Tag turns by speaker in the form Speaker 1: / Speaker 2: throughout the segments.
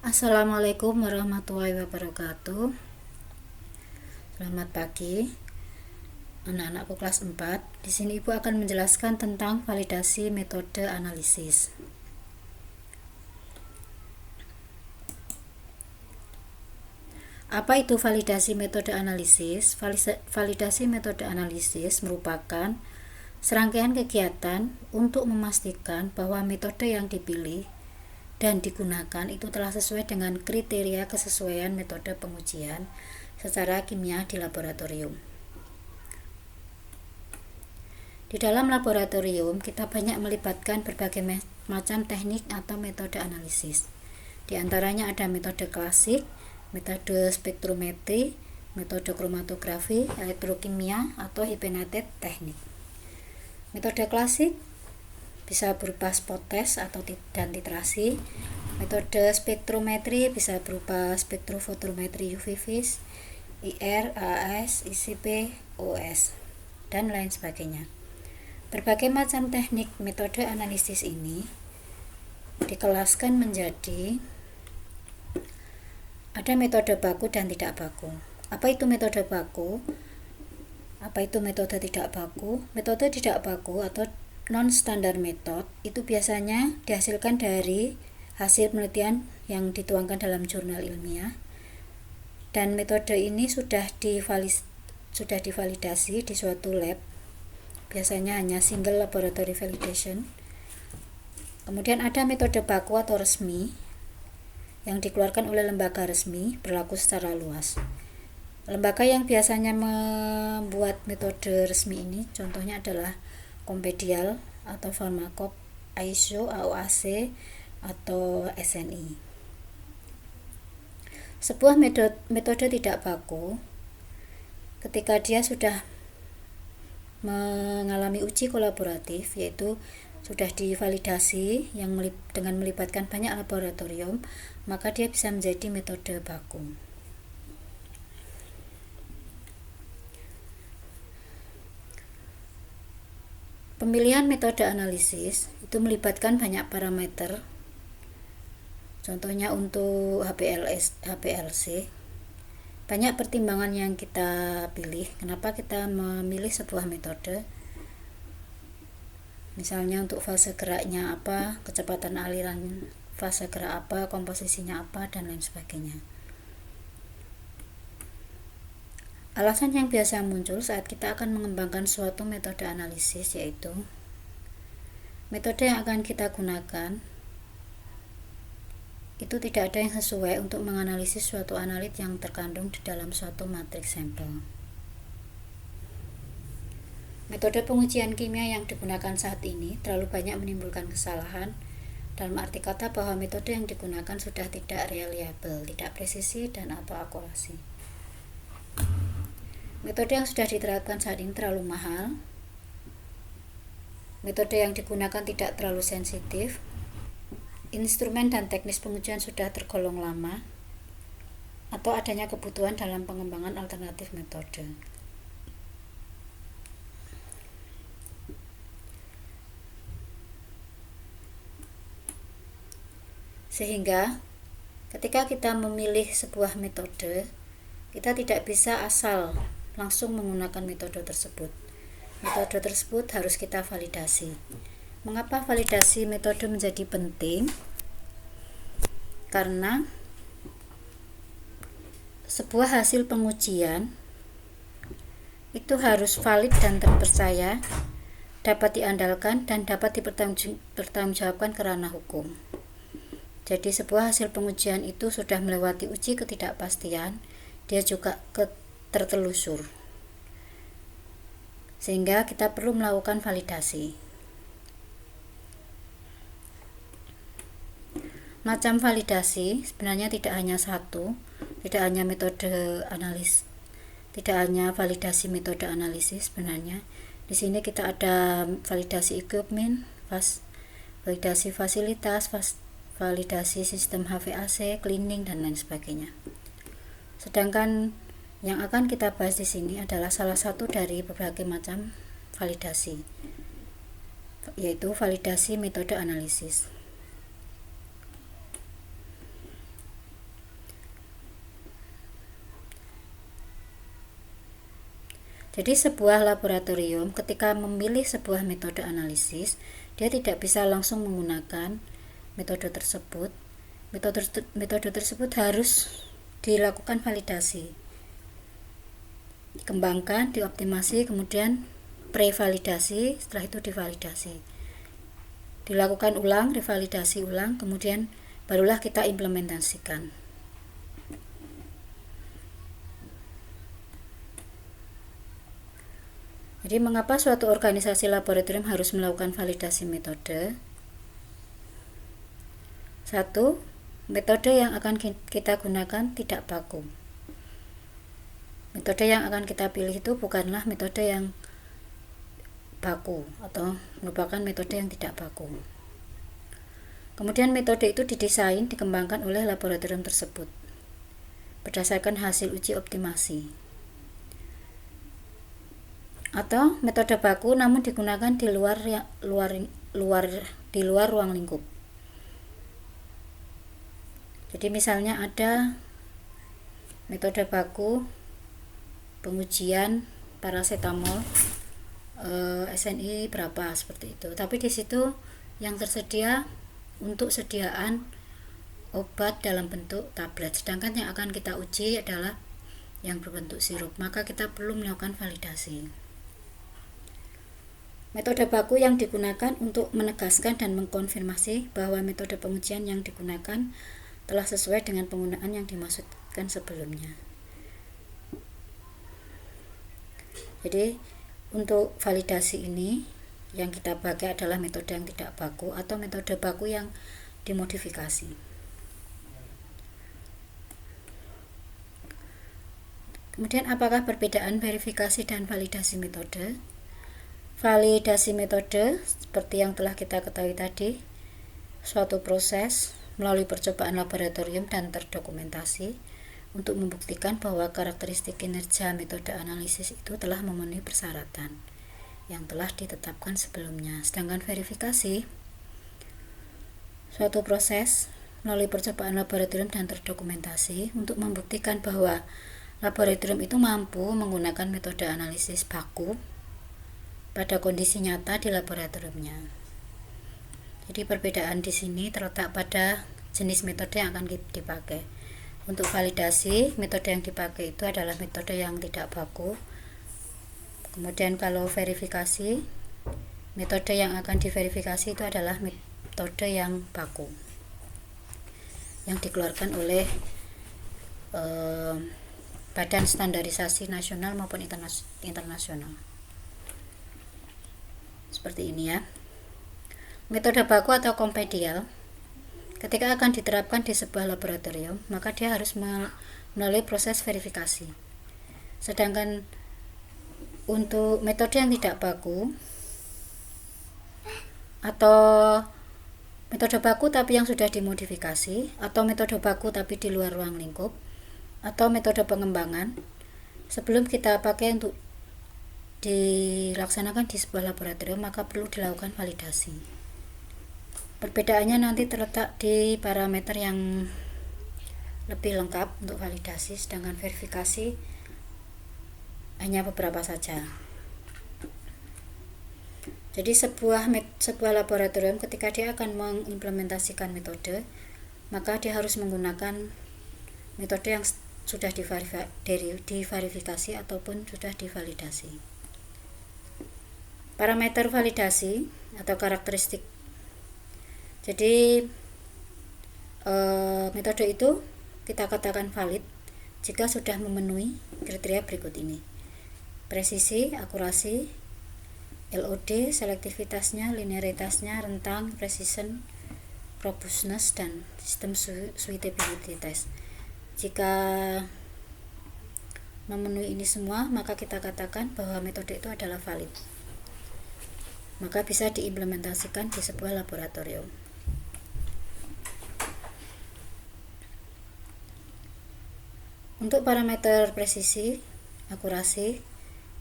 Speaker 1: Assalamualaikum warahmatullahi wabarakatuh. Selamat pagi, anak-anakku kelas 4. Di sini Ibu akan menjelaskan tentang validasi metode analisis. Apa itu validasi metode analisis? Validasi metode analisis merupakan serangkaian kegiatan untuk memastikan bahwa metode yang dipilih dan digunakan itu telah sesuai dengan kriteria kesesuaian metode pengujian secara kimia di laboratorium. Di dalam laboratorium, kita banyak melibatkan berbagai macam teknik atau metode analisis. Di antaranya ada metode klasik, metode spektrometri, metode kromatografi, elektrokimia, atau hyphenated teknik. Metode klasik bisa berupa spot test atau dan titrasi. Metode spektrometri bisa berupa spektrofotometri UV vis, IR, AAS, ICP, OS, dan lain sebagainya. Berbagai macam teknik metode analisis ini dikelaskan menjadi ada metode baku dan tidak baku. Apa itu metode baku? Apa itu metode tidak baku? Metode tidak baku atau non-standard method itu biasanya dihasilkan dari hasil penelitian yang dituangkan dalam jurnal ilmiah, dan metode ini sudah divalidasi di suatu lab, biasanya hanya single laboratory validation. Kemudian ada metode baku atau resmi yang dikeluarkan oleh lembaga resmi, berlaku secara luas. Lembaga yang biasanya membuat metode resmi ini contohnya adalah Kompedial atau Pharmacop, ISO, AOAC, atau SNI. Sebuah metode tidak baku ketika dia sudah mengalami uji kolaboratif, yaitu sudah divalidasi dengan melibatkan banyak laboratorium, maka dia bisa menjadi metode baku. Pemilihan metode analisis itu melibatkan banyak parameter. Contohnya untuk HPLC, banyak pertimbangan yang kita pilih. Kenapa kita memilih sebuah metode? Misalnya untuk fase geraknya apa, kecepatan aliran fase gerak apa, komposisinya apa, dan lain sebagainya. Alasan yang biasa muncul saat kita akan mengembangkan suatu metode analisis yaitu metode yang akan kita gunakan itu tidak ada yang sesuai untuk menganalisis suatu analit yang terkandung di dalam suatu matriks sampel. Metode pengujian kimia yang digunakan saat ini terlalu banyak menimbulkan kesalahan, dalam arti kata bahwa metode yang digunakan sudah tidak reliable, tidak presisi dan atau akurasi. Metode yang sudah diterapkan saat ini terlalu mahal, metode yang digunakan tidak terlalu sensitif, instrumen dan teknis pengujian sudah tergolong lama, atau adanya kebutuhan dalam pengembangan alternatif metode. Sehingga ketika kita memilih sebuah metode, kita tidak bisa asal langsung menggunakan metode tersebut. Metode tersebut harus kita validasi. Mengapa validasi metode menjadi penting? Karena sebuah hasil pengujian itu harus valid dan terpercaya, dapat diandalkan dan dapat dipertanggungjawabkan ke ranah hukum. Jadi sebuah hasil pengujian itu sudah melewati uji ketidakpastian, dia juga tertelusur. Sehingga kita perlu melakukan validasi. Macam validasi sebenarnya tidak hanya satu, tidak hanya validasi metode analisis sebenarnya. Di sini kita ada validasi equipment, validasi fasilitas, validasi sistem HVAC, cleaning, dan lain sebagainya. Sedangkan yang akan kita bahas di sini adalah salah satu dari berbagai macam validasi, yaitu validasi metode analisis. Jadi sebuah laboratorium ketika memilih sebuah metode analisis, dia tidak bisa langsung menggunakan metode tersebut. Metode tersebut harus dilakukan validasi, dikembangkan, dioptimasi, kemudian prevalidasi, setelah itu divalidasi, dilakukan ulang, revalidasi ulang, kemudian barulah kita implementasikan. Jadi mengapa suatu organisasi laboratorium harus melakukan validasi metode? Satu, metode yang akan kita gunakan tidak baku. Metode yang akan kita pilih itu bukanlah metode yang baku atau merupakan metode yang tidak baku. Kemudian metode itu didesain, dikembangkan oleh laboratorium tersebut berdasarkan hasil uji optimasi. Atau metode baku namun digunakan di luar ruang lingkup. Jadi misalnya ada metode baku pengujian paracetamol SNI berapa seperti itu. Tapi di situ yang tersedia untuk sediaan obat dalam bentuk tablet, sedangkan yang akan kita uji adalah yang berbentuk sirup, maka kita perlu melakukan validasi. Metode baku yang digunakan untuk menegaskan dan mengkonfirmasi bahwa metode pengujian yang digunakan telah sesuai dengan penggunaan yang dimaksudkan sebelumnya. Jadi untuk validasi ini yang kita pakai adalah metode yang tidak baku atau metode baku yang dimodifikasi. Kemudian apakah perbedaan verifikasi dan validasi metode? Validasi metode seperti yang telah kita ketahui tadi, suatu proses melalui percobaan laboratorium dan terdokumentasi untuk membuktikan bahwa karakteristik kinerja metode analisis itu telah memenuhi persyaratan yang telah ditetapkan sebelumnya. Sedangkan verifikasi suatu proses melalui percobaan laboratorium dan terdokumentasi untuk membuktikan bahwa laboratorium itu mampu menggunakan metode analisis baku pada kondisi nyata di laboratoriumnya. Jadi perbedaan di sini terletak pada jenis metode yang akan dipakai. Untuk validasi, metode yang dipakai itu adalah metode yang tidak baku. Kemudian kalau verifikasi, metode yang akan diverifikasi itu adalah metode yang baku, yang dikeluarkan oleh Badan Standarisasi Nasional maupun internasional. Seperti ini ya. Metode baku atau kompedial ketika akan diterapkan di sebuah laboratorium, maka dia harus melalui proses verifikasi. Sedangkan untuk metode yang tidak baku atau metode baku tapi yang sudah dimodifikasi, atau metode baku tapi di luar ruang lingkup, atau metode pengembangan, sebelum kita pakai untuk dilaksanakan di sebuah laboratorium, maka perlu dilakukan validasi. Perbedaannya nanti terletak di parameter yang lebih lengkap untuk validasi, sedangkan verifikasi hanya beberapa saja. Jadi sebuah laboratorium ketika dia akan mengimplementasikan metode, maka dia harus menggunakan metode yang sudah diverifikasi ataupun sudah divalidasi. Parameter validasi atau karakteristik. Jadi metode itu kita katakan valid jika sudah memenuhi kriteria berikut ini: presisi, akurasi, LOD, selektivitasnya, linearitasnya, rentang, precision, robustness, dan sistem suitability test. Jika memenuhi ini semua, maka kita katakan bahwa metode itu adalah valid, maka bisa diimplementasikan di sebuah laboratorium. Untuk parameter presisi, akurasi,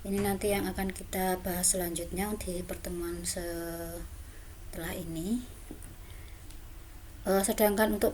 Speaker 1: ini nanti yang akan kita bahas selanjutnya di pertemuan setelah ini. Sedangkan untuk